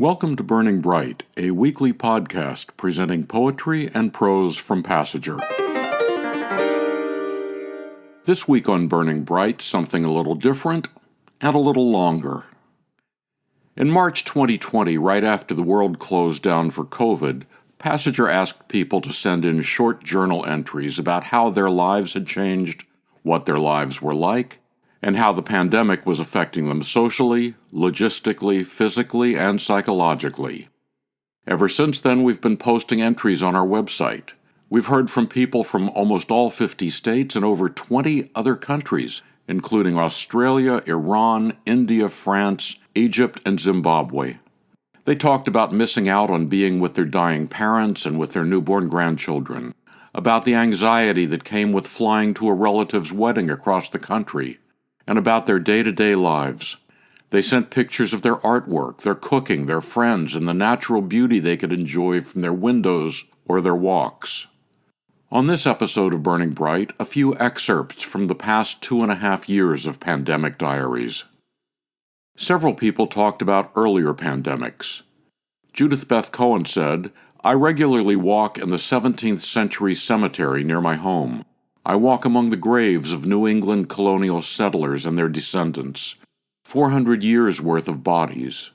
Welcome to Burning Bright, a weekly podcast presenting poetry and prose from Passenger. This week on Burning Bright, something a little different and a little longer. In March 2020, right after the world closed down for COVID, Passenger asked people to send in short journal entries about how their lives had changed, what their lives were like, and how the pandemic was affecting them socially, logistically, physically, and psychologically. Ever since then, we've been posting entries on our website. We've heard from people from almost all 50 states and over 20 other countries, including Australia, Iran, India, France, Egypt, and Zimbabwe. They talked about missing out on being with their dying parents and with their newborn grandchildren, about the anxiety that came with flying to a relative's wedding across the country, and about their day-to-day lives. They sent pictures of their artwork, their cooking, their friends, and the natural beauty they could enjoy from their windows or their walks. On this episode of Burning Bright, a few excerpts from the past 2.5 years of pandemic diaries. Several people talked about earlier pandemics. Judith Beth Cohen said, "I regularly walk in the 17th century cemetery near my home. I walk among the graves of New England colonial settlers and their descendants, 400 years' worth of bodies.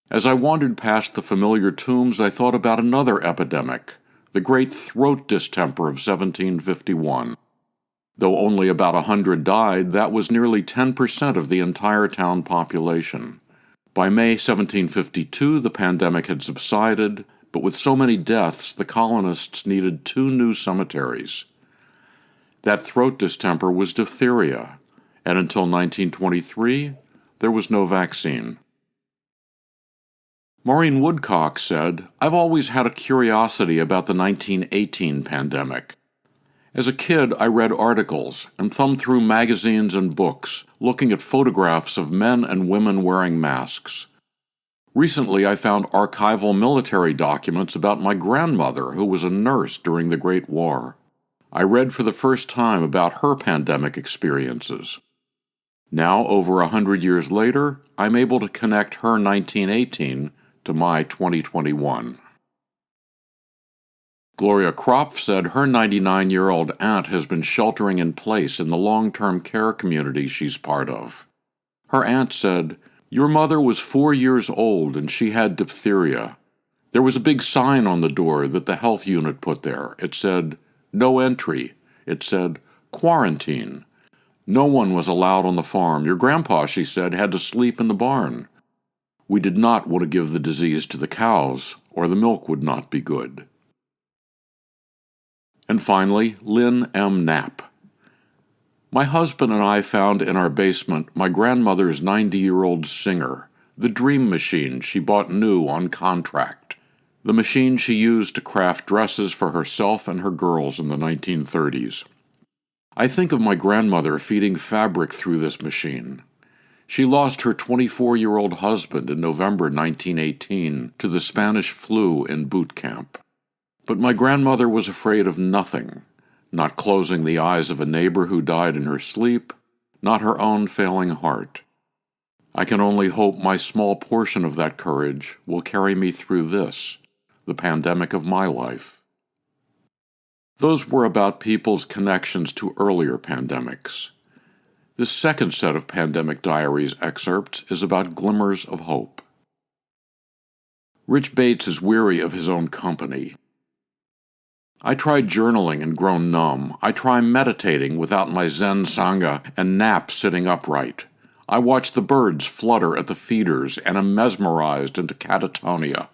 As I wandered past the familiar tombs, I thought about another epidemic, the great throat distemper of 1751. Though only about 100 died, that was nearly 10% of the entire town population. By May 1752, the pandemic had subsided, but with so many deaths, the colonists needed 2 new cemeteries. That throat distemper was diphtheria, and until 1923, there was no vaccine." Maureen Woodcock said, "I've always had a curiosity about the 1918 pandemic. As a kid, I read articles and thumbed through magazines and books, looking at photographs of men and women wearing masks. Recently, I found archival military documents about my grandmother, who was a nurse during the Great War. I read for the first time about her pandemic experiences. Now, over 100 years later, I'm able to connect her 1918 to my 2021. Gloria Kropf said her 99-year-old aunt has been sheltering in place in the long-term care community she's part of. Her aunt said, "Your mother was 4 years old and she had diphtheria. There was a big sign on the door that the health unit put there. It said, 'No entry.' It said, 'Quarantine.' No one was allowed on the farm. Your grandpa," she said, "had to sleep in the barn. We did not want to give the disease to the cows, or the milk would not be good." And finally, Lynn M. Knapp. "My husband and I found in our basement my grandmother's 90-year-old Singer, the dream machine she bought new on contract. The machine she used to craft dresses for herself and her girls in the 1930s. I think of my grandmother feeding fabric through this machine. She lost her 24-year-old husband in November 1918 to the Spanish flu in boot camp. But my grandmother was afraid of nothing, not closing the eyes of a neighbor who died in her sleep, not her own failing heart. I can only hope my small portion of that courage will carry me through this, the pandemic of my life." Those were about people's connections to earlier pandemics. This second set of Pandemic Diaries excerpts is about glimmers of hope. Rich Bates is weary of his own company. "I tried journaling and grown numb. I try meditating without my Zen Sangha and nap sitting upright. I watch the birds flutter at the feeders and am mesmerized into catatonia.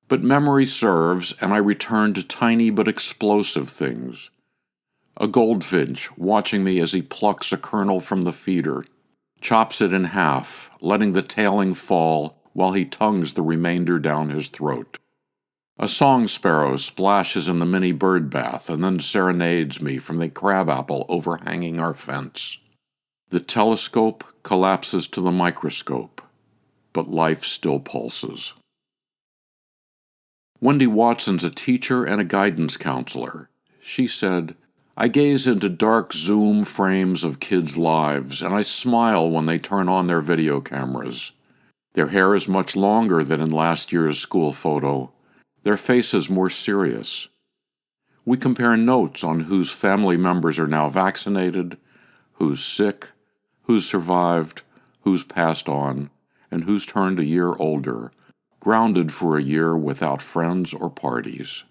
But memory serves, and I return to tiny but explosive things. A goldfinch watching me as he plucks a kernel from the feeder, chops it in half, letting the tailing fall while he tongues the remainder down his throat. A song sparrow splashes in the mini bird bath and then serenades me from the crabapple overhanging our fence. The telescope collapses to the microscope, but life still pulses." Wendy Watson's a teacher and a guidance counselor. She said, "I gaze into dark Zoom frames of kids' lives, and I smile when they turn on their video cameras. Their hair is much longer than in last year's school photo, their faces more serious. We compare notes on whose family members are now vaccinated, who's sick, who's survived, who's passed on, and who's turned a year older, grounded for a year without friends or parties.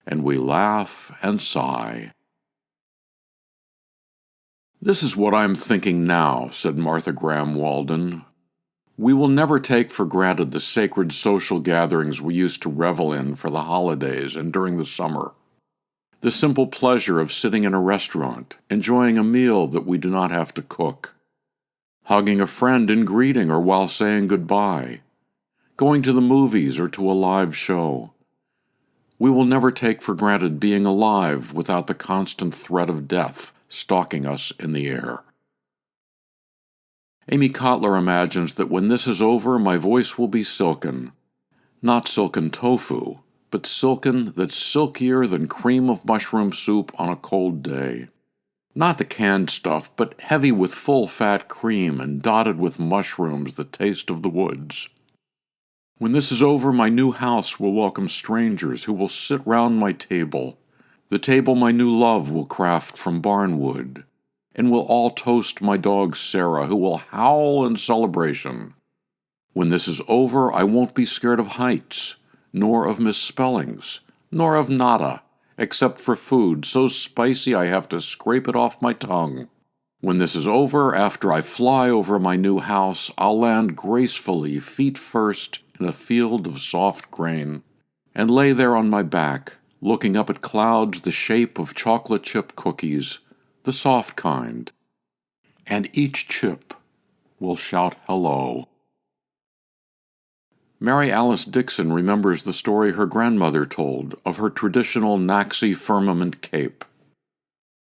And we laugh and sigh. "This is what I'm thinking now," said Martha Graham-Waldon. "We will never take for granted the sacred social gatherings we used to revel in for the holidays and during the summer. The simple pleasure of sitting in a restaurant, enjoying a meal that we do not have to cook, hugging a friend in greeting or while saying goodbye, going to the movies or to a live show. We will never take for granted being alive without the constant threat of death stalking us in the air." Amy Cotler imagines that when this is over, my voice will be silken. Not silken tofu, but silken that's silkier than cream of mushroom soup on a cold day. Not the canned stuff, but heavy with full-fat cream and dotted with mushrooms that taste of the woods. When this is over, my new house will welcome strangers who will sit round my table, the table my new love will craft from barnwood, and we'll all toast my dog Sarah, who will howl in celebration. When this is over, I won't be scared of heights, nor of misspellings, nor of nada, except for food so spicy I have to scrape it off my tongue. When this is over, after I fly over my new house, I'll land gracefully, feet first, in a field of soft grain, and lay there on my back, looking up at clouds the shape of chocolate chip cookies, the soft kind, and each chip will shout hello. Mary Alice Dixon remembers the story her grandmother told of her traditional Naxi firmament cape.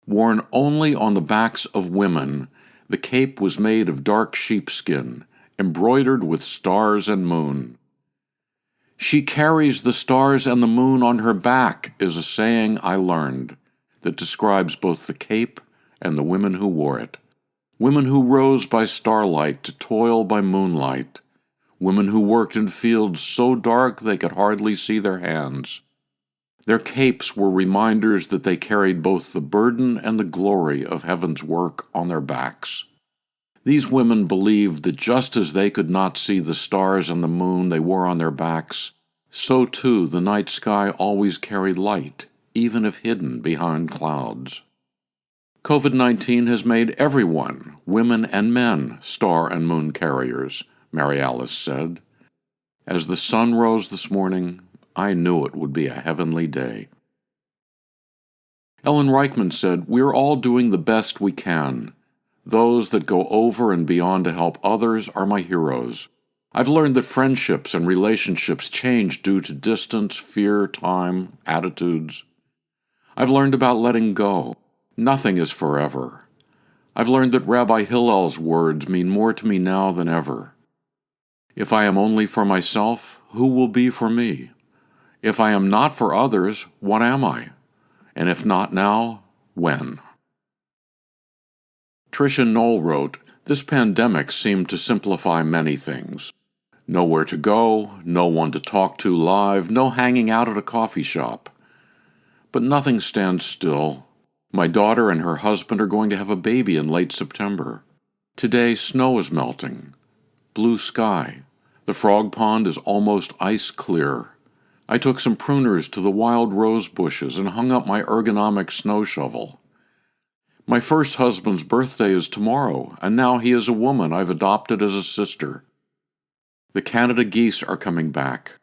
Worn only on the backs of women, the cape was made of dark sheepskin, embroidered with stars and moon. "She carries the stars and the moon on her back," is a saying I learned that describes both the cape and the women who wore it. Women who rose by starlight to toil by moonlight. Women who worked in fields so dark they could hardly see their hands. Their capes were reminders that they carried both the burden and the glory of heaven's work on their backs. These women believed that just as they could not see the stars and the moon they wore on their backs, so too the night sky always carried light, even if hidden behind clouds. COVID-19 has everyone, everyone, women and men, star and moon carriers, Mary Alice said. As the sun rose this morning, I knew it would be a heavenly day. Ellen Reichman said, "We're all doing the best we can. Those that go over and beyond to help others are my heroes. I've learned that friendships and relationships change due to distance, fear, time, attitudes. I've learned about letting go. Nothing is forever. I've learned that Rabbi Hillel's words mean more to me now than ever. If I am only for myself, who will be for me? If I am not for others, what am I? And if not now, when?" Tricia Knoll wrote, "This pandemic seemed to simplify many things. Nowhere to go, no one to talk to live, no hanging out at a coffee shop. But nothing stands still. My daughter and her husband are going to have a baby in late September. Today, snow is melting. Blue sky. The frog pond is almost ice clear. I took some pruners to the wild rose bushes and hung up my ergonomic snow shovel. My first husband's birthday is tomorrow, and now he is a woman I've adopted as a sister. The Canada geese are coming back.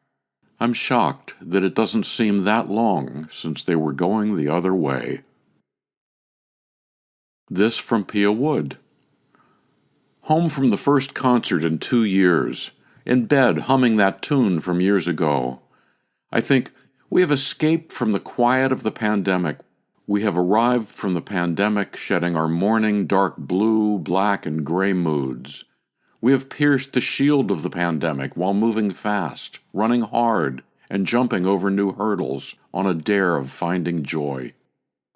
I'm shocked that it doesn't seem that long since they were going the other way." This from Pia Wood. Home from the first concert in 2 years, in bed humming that tune from years ago. I think, we have escaped from the quiet of the pandemic. We have arrived from the pandemic shedding our morning dark blue, black, and gray moods. We have pierced the shield of the pandemic while moving fast, running hard, and jumping over new hurdles on a dare of finding joy.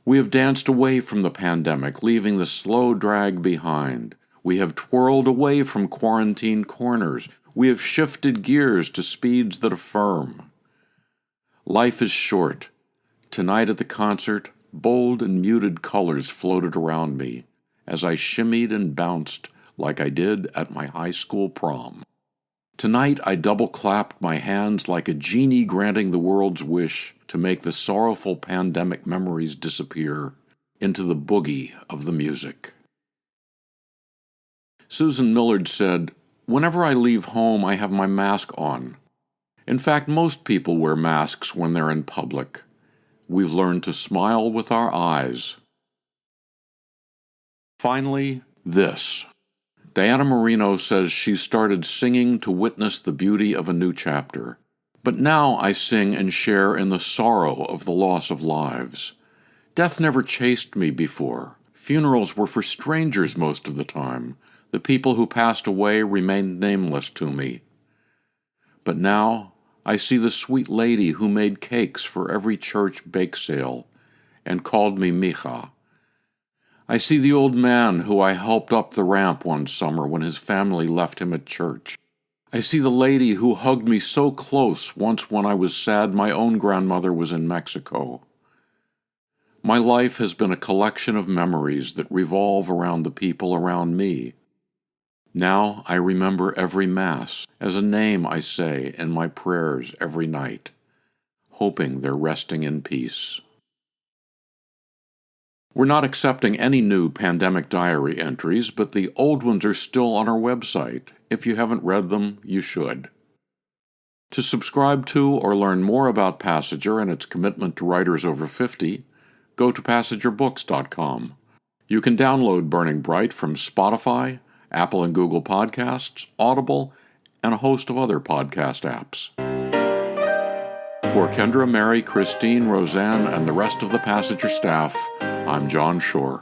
We have danced away from the pandemic, leaving the slow drag behind. We have twirled away from quarantine corners. We have shifted gears to speeds that affirm. Life is short. Tonight at the concert, bold and muted colors floated around me as I shimmied and bounced like I did at my high school prom. Tonight I double-clapped my hands like a genie granting the world's wish to make the sorrowful pandemic memories disappear into the boogie of the music. Susan Milord said, "Whenever I leave home, I have my mask on. In fact, most people wear masks when they're in public. We've learned to smile with our eyes." Finally, this. Dayana Moreno says she started singing to witness the beauty of a new chapter. But now I sing and share in the sorrow of the loss of lives. Death never chased me before. Funerals were for strangers most of the time. The people who passed away remained nameless to me. But now I see the sweet lady who made cakes for every church bake sale and called me Mija. I see the old man who I helped up the ramp one summer when his family left him at church. I see the lady who hugged me so close once when I was sad my own grandmother was in Mexico. My life has been a collection of memories that revolve around the people around me. Now I remember every Mass as a name I say in my prayers every night, hoping they're resting in peace. We're not accepting any new pandemic diary entries, but the old ones are still on our website. If you haven't read them, you should. To subscribe to or learn more about Passenger and its commitment to writers over 50, go to PassengerBooks.com. You can download Burning Bright from Spotify, Apple and Google Podcasts, Audible, and a host of other podcast apps. For Kendra, Mary, Christine, Roseanne, and the rest of the Passenger staff, I'm John Shore.